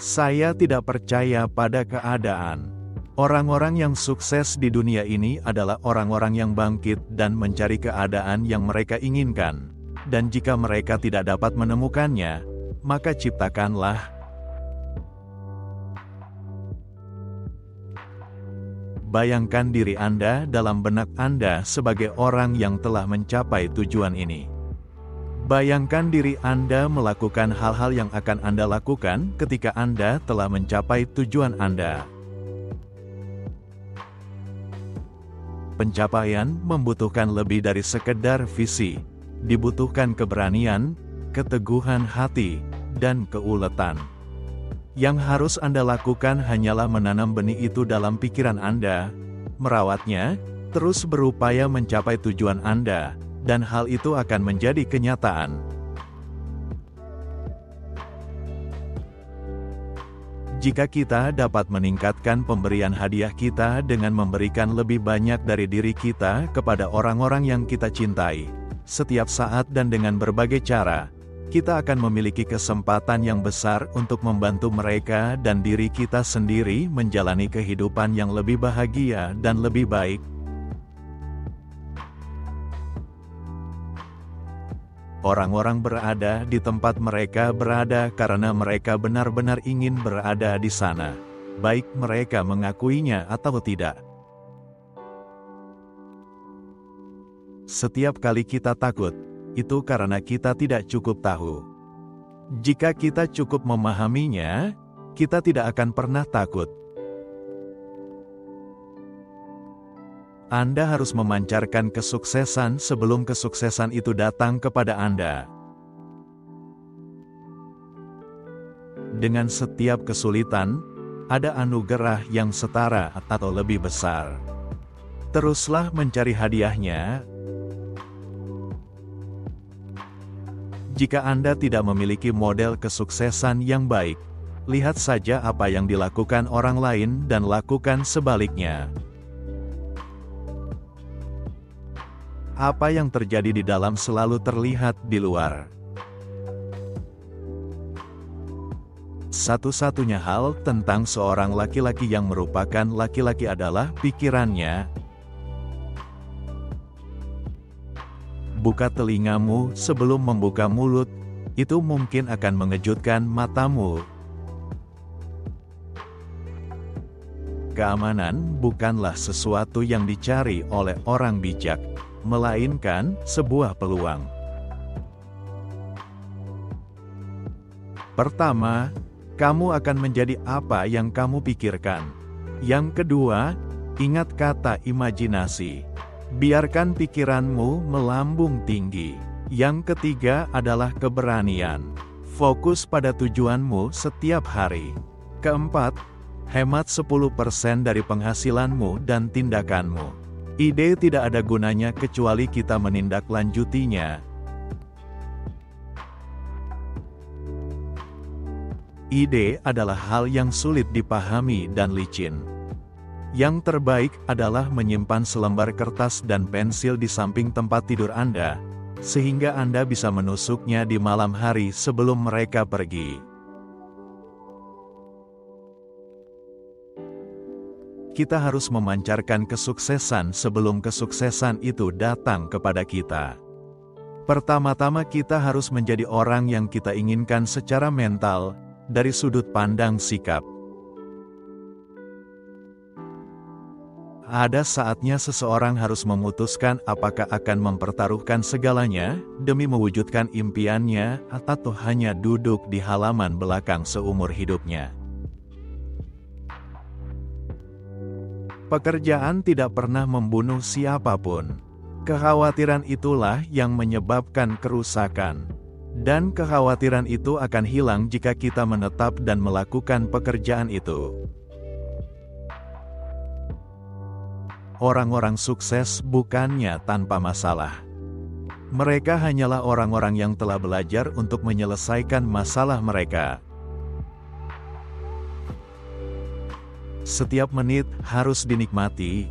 Saya tidak percaya pada keadaan. Orang-orang yang sukses di dunia ini adalah orang-orang yang bangkit dan mencari keadaan yang mereka inginkan. Dan jika mereka tidak dapat menemukannya, maka ciptakanlah. Bayangkan diri Anda dalam benak Anda sebagai orang yang telah mencapai tujuan ini. Bayangkan diri Anda melakukan hal-hal yang akan Anda lakukan ketika Anda telah mencapai tujuan Anda. Pencapaian membutuhkan lebih dari sekedar visi. Dibutuhkan keberanian, keteguhan hati, dan keuletan. Yang harus Anda lakukan hanyalah menanam benih itu dalam pikiran Anda, merawatnya, terus berupaya mencapai tujuan Anda, dan hal itu akan menjadi kenyataan. Jika kita dapat meningkatkan pemberian hadiah kita dengan memberikan lebih banyak dari diri kita kepada orang-orang yang kita cintai, setiap saat dan dengan berbagai cara, kita akan memiliki kesempatan yang besar untuk membantu mereka dan diri kita sendiri menjalani kehidupan yang lebih bahagia dan lebih baik. Orang-orang berada di tempat mereka berada karena mereka benar-benar ingin berada di sana, baik mereka mengakuinya atau tidak. Setiap kali kita takut, itu karena kita tidak cukup tahu. Jika kita cukup memahaminya, kita tidak akan pernah takut. Anda harus memancarkan kesuksesan sebelum kesuksesan itu datang kepada Anda. Dengan setiap kesulitan, ada anugerah yang setara atau lebih besar. Teruslah mencari hadiahnya. Jika Anda tidak memiliki model kesuksesan yang baik, lihat saja apa yang dilakukan orang lain dan lakukan sebaliknya. Apa yang terjadi di dalam selalu terlihat di luar. Satu-satunya hal tentang seorang laki-laki yang merupakan laki-laki adalah pikirannya. Buka telingamu sebelum membuka mulut, itu mungkin akan mengejutkan matamu. Keamanan bukanlah sesuatu yang dicari oleh orang bijak, melainkan sebuah peluang. Pertama, kamu akan menjadi apa yang kamu pikirkan. Yang kedua, ingat kata imajinasi. Biarkan pikiranmu melambung tinggi. Yang ketiga adalah keberanian. Fokus pada tujuanmu setiap hari. Keempat, hemat 10% dari penghasilanmu dan tindakanmu. Ide tidak ada gunanya kecuali kita menindaklanjutinya. Ide adalah hal yang sulit dipahami dan licin. Yang terbaik adalah menyimpan selembar kertas dan pensil di samping tempat tidur Anda, sehingga Anda bisa menusuknya di malam hari sebelum mereka pergi. Kita harus memancarkan kesuksesan sebelum kesuksesan itu datang kepada kita. Pertama-tama kita harus menjadi orang yang kita inginkan secara mental, dari sudut pandang sikap. Ada saatnya seseorang harus memutuskan apakah akan mempertaruhkan segalanya, demi mewujudkan impiannya, atau hanya duduk di halaman belakang seumur hidupnya. Pekerjaan tidak pernah membunuh siapapun. Kekhawatiran itulah yang menyebabkan kerusakan. Dan kekhawatiran itu akan hilang jika kita menetap dan melakukan pekerjaan itu. Orang-orang sukses bukannya tanpa masalah. Mereka hanyalah orang-orang yang telah belajar untuk menyelesaikan masalah mereka. Setiap menit harus dinikmati.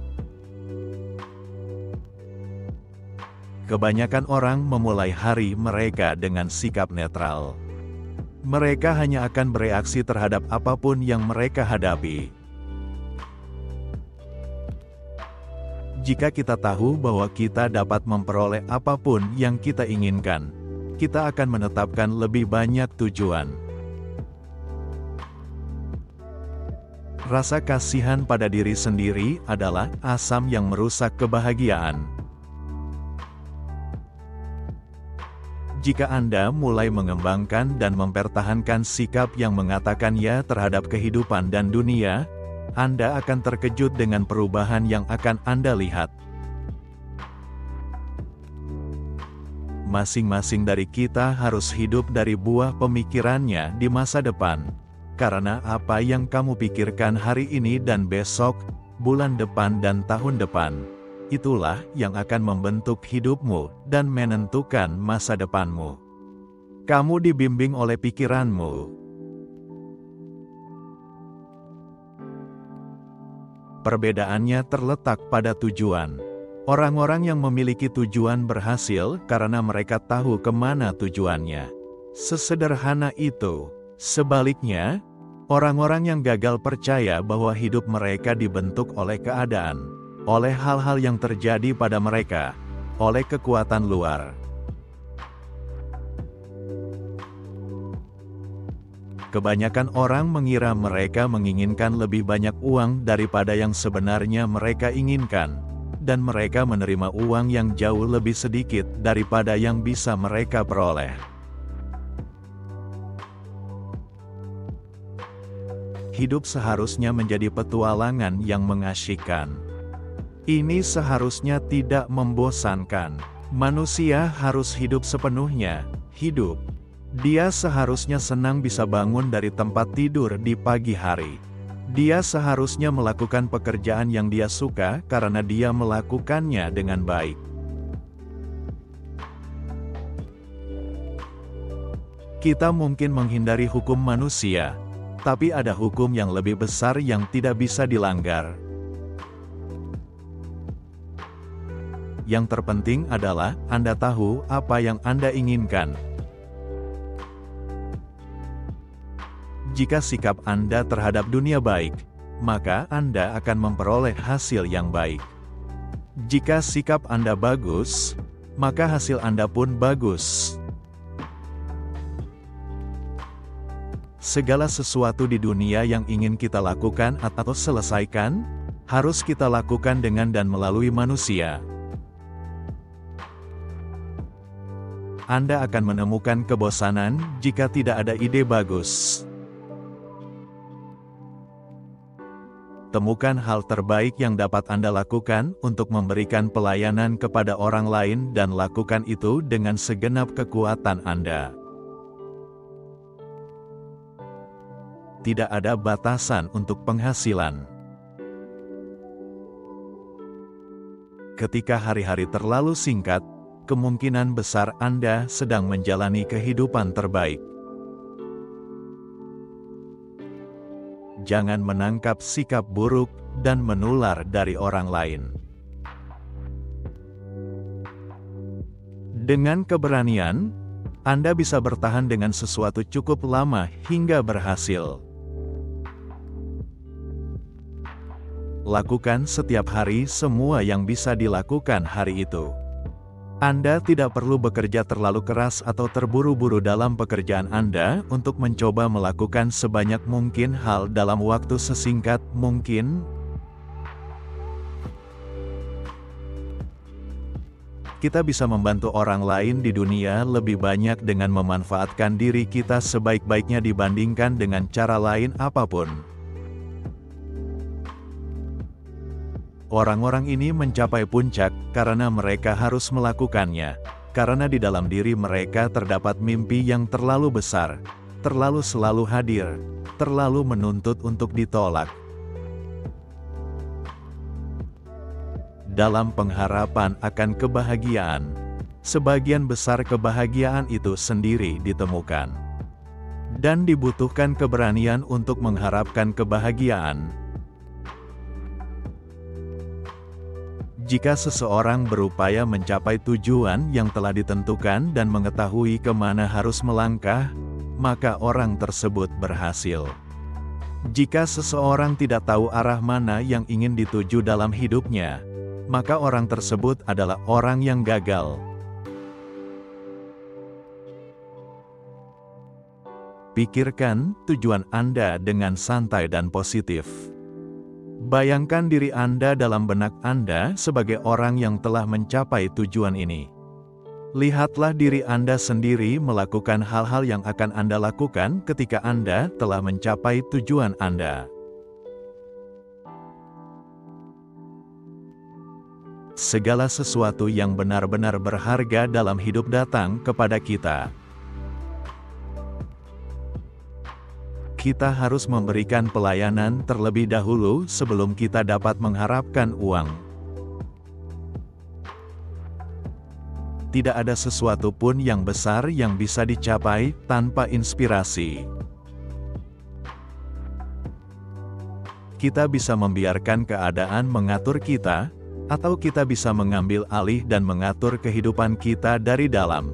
Kebanyakan orang memulai hari mereka dengan sikap netral. Mereka hanya akan bereaksi terhadap apapun yang mereka hadapi. Jika kita tahu bahwa kita dapat memperoleh apapun yang kita inginkan, kita akan menetapkan lebih banyak tujuan. Rasa kasihan pada diri sendiri adalah asam yang merusak kebahagiaan. Jika Anda mulai mengembangkan dan mempertahankan sikap yang mengatakan ya terhadap kehidupan dan dunia, Anda akan terkejut dengan perubahan yang akan Anda lihat. Masing-masing dari kita harus hidup dari buah pemikirannya di masa depan, karena apa yang kamu pikirkan hari ini dan besok, bulan depan dan tahun depan, itulah yang akan membentuk hidupmu dan menentukan masa depanmu. Kamu dibimbing oleh pikiranmu. Perbedaannya terletak pada tujuan. Orang-orang yang memiliki tujuan berhasil karena mereka tahu kemana tujuannya. Sesederhana itu. Sebaliknya, orang-orang yang gagal percaya bahwa hidup mereka dibentuk oleh keadaan, oleh hal-hal yang terjadi pada mereka, oleh kekuatan luar. Kebanyakan orang mengira mereka menginginkan lebih banyak uang daripada yang sebenarnya mereka inginkan, dan mereka menerima uang yang jauh lebih sedikit daripada yang bisa mereka peroleh. Hidup seharusnya menjadi petualangan yang mengasyikkan. Ini seharusnya tidak membosankan. Manusia harus hidup sepenuhnya, hidup. Dia seharusnya senang bisa bangun dari tempat tidur di pagi hari. Dia seharusnya melakukan pekerjaan yang dia suka karena dia melakukannya dengan baik. Kita mungkin menghindari hukum manusia, tapi ada hukum yang lebih besar yang tidak bisa dilanggar. Yang terpenting adalah Anda tahu apa yang Anda inginkan. Jika sikap Anda terhadap dunia baik, maka Anda akan memperoleh hasil yang baik. Jika sikap Anda bagus, maka hasil Anda pun bagus. Segala sesuatu di dunia yang ingin kita lakukan atau selesaikan, harus kita lakukan dengan dan melalui manusia. Anda akan menemukan kebosanan jika tidak ada ide bagus. Temukan hal terbaik yang dapat Anda lakukan untuk memberikan pelayanan kepada orang lain dan lakukan itu dengan segenap kekuatan Anda. Tidak ada batasan untuk penghasilan. Ketika hari-hari terlalu singkat, kemungkinan besar Anda sedang menjalani kehidupan terbaik. Jangan menangkap sikap buruk dan menular dari orang lain. Dengan keberanian, Anda bisa bertahan dengan sesuatu cukup lama hingga berhasil. Lakukan setiap hari semua yang bisa dilakukan hari itu. Anda tidak perlu bekerja terlalu keras atau terburu-buru dalam pekerjaan Anda untuk mencoba melakukan sebanyak mungkin hal dalam waktu sesingkat mungkin. Kita bisa membantu orang lain di dunia lebih banyak dengan memanfaatkan diri kita sebaik-baiknya dibandingkan dengan cara lain apapun. Orang-orang ini mencapai puncak karena mereka harus melakukannya, karena di dalam diri mereka terdapat mimpi yang terlalu besar, terlalu selalu hadir, terlalu menuntut untuk ditolak. Dalam pengharapan akan kebahagiaan, sebagian besar kebahagiaan itu sendiri ditemukan. Dan dibutuhkan keberanian untuk mengharapkan kebahagiaan. Jika seseorang berupaya mencapai tujuan yang telah ditentukan dan mengetahui kemana harus melangkah, maka orang tersebut berhasil. Jika seseorang tidak tahu arah mana yang ingin dituju dalam hidupnya, maka orang tersebut adalah orang yang gagal. Pikirkan tujuan Anda dengan santai dan positif. Bayangkan diri Anda dalam benak Anda sebagai orang yang telah mencapai tujuan ini. Lihatlah diri Anda sendiri melakukan hal-hal yang akan Anda lakukan ketika Anda telah mencapai tujuan Anda. Segala sesuatu yang benar-benar berharga dalam hidup datang kepada kita. Kita harus memberikan pelayanan terlebih dahulu sebelum kita dapat mengharapkan uang. Tidak ada sesuatu pun yang besar yang bisa dicapai tanpa inspirasi. Kita bisa membiarkan keadaan mengatur kita, atau kita bisa mengambil alih dan mengatur kehidupan kita dari dalam.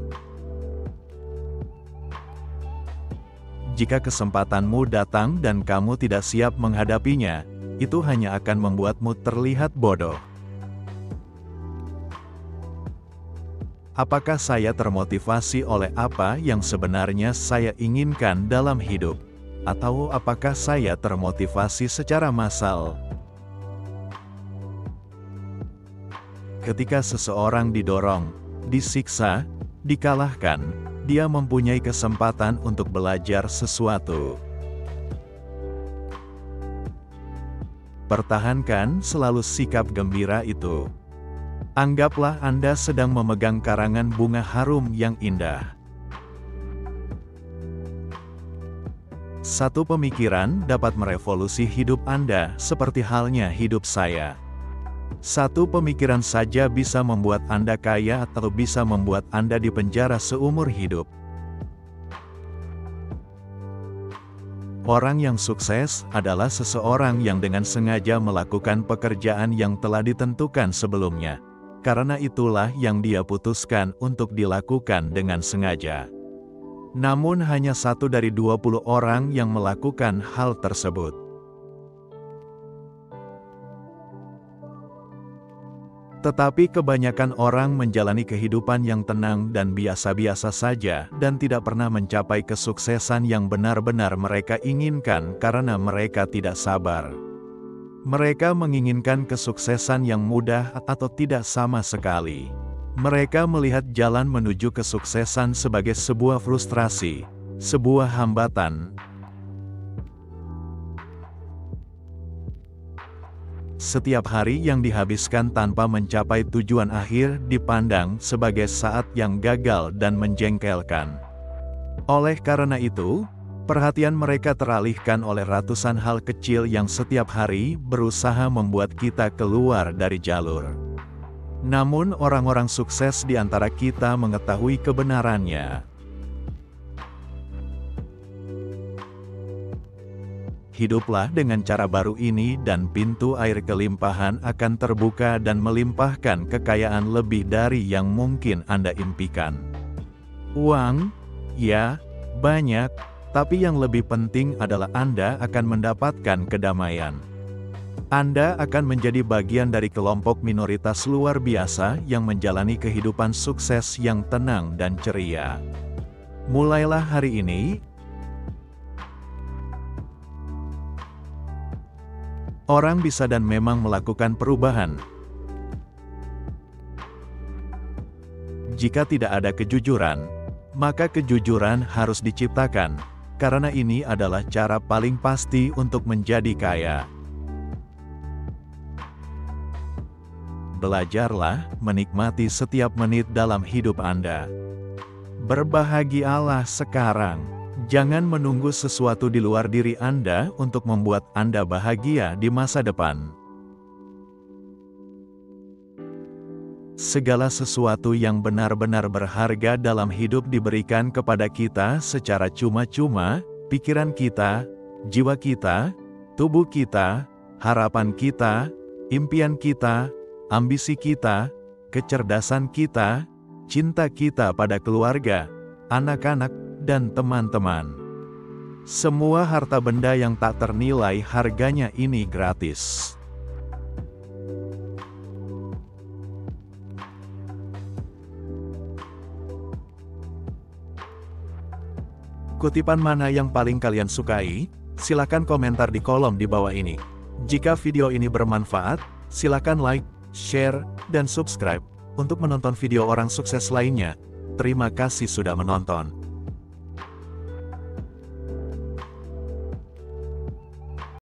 Jika kesempatanmu datang dan kamu tidak siap menghadapinya, itu hanya akan membuatmu terlihat bodoh. Apakah saya termotivasi oleh apa yang sebenarnya saya inginkan dalam hidup? Atau apakah saya termotivasi secara massal? Ketika seseorang didorong, disiksa, dikalahkan, dia mempunyai kesempatan untuk belajar sesuatu. Pertahankan selalu sikap gembira itu. Anggaplah Anda sedang memegang karangan bunga harum yang indah. Satu pemikiran dapat merevolusi hidup Anda seperti halnya hidup saya. Satu pemikiran saja bisa membuat Anda kaya atau bisa membuat Anda dipenjara seumur hidup. Orang yang sukses adalah seseorang yang dengan sengaja melakukan pekerjaan yang telah ditentukan sebelumnya. Karena itulah yang dia putuskan untuk dilakukan dengan sengaja. Namun hanya 1 dari 20 orang yang melakukan hal tersebut. Tetapi kebanyakan orang menjalani kehidupan yang tenang dan biasa-biasa saja dan tidak pernah mencapai kesuksesan yang benar-benar mereka inginkan karena mereka tidak sabar. Mereka menginginkan kesuksesan yang mudah atau tidak sama sekali. Mereka melihat jalan menuju kesuksesan sebagai sebuah frustrasi, sebuah hambatan. Setiap hari yang dihabiskan tanpa mencapai tujuan akhir dipandang sebagai saat yang gagal dan menjengkelkan. Oleh karena itu, perhatian mereka teralihkan oleh ratusan hal kecil yang setiap hari berusaha membuat kita keluar dari jalur. Namun orang-orang sukses di antara kita mengetahui kebenarannya. Hiduplah dengan cara baru ini dan pintu air kelimpahan akan terbuka dan melimpahkan kekayaan lebih dari yang mungkin Anda impikan. Uang, ya, banyak. Tapi yang lebih penting adalah Anda akan mendapatkan kedamaian. Anda akan menjadi bagian dari kelompok minoritas luar biasa yang menjalani kehidupan sukses yang tenang dan ceria. Mulailah hari ini. Orang bisa dan memang melakukan perubahan. Jika tidak ada kejujuran, maka kejujuran harus diciptakan. Karena ini adalah cara paling pasti untuk menjadi kaya. Belajarlah menikmati setiap menit dalam hidup Anda. Berbahagialah sekarang. Jangan menunggu sesuatu di luar diri Anda untuk membuat Anda bahagia di masa depan. Segala sesuatu yang benar-benar berharga dalam hidup diberikan kepada kita secara cuma-cuma, pikiran kita, jiwa kita, tubuh kita, harapan kita, impian kita, ambisi kita, kecerdasan kita, cinta kita pada keluarga, anak-anak, dan teman-teman. Semua harta benda yang tak ternilai harganya ini gratis. Kutipan mana yang paling kalian sukai? Silakan komentar di kolom di bawah ini. Jika video ini bermanfaat, silakan like, share, dan subscribe untuk menonton video orang sukses lainnya. Terima kasih sudah menonton.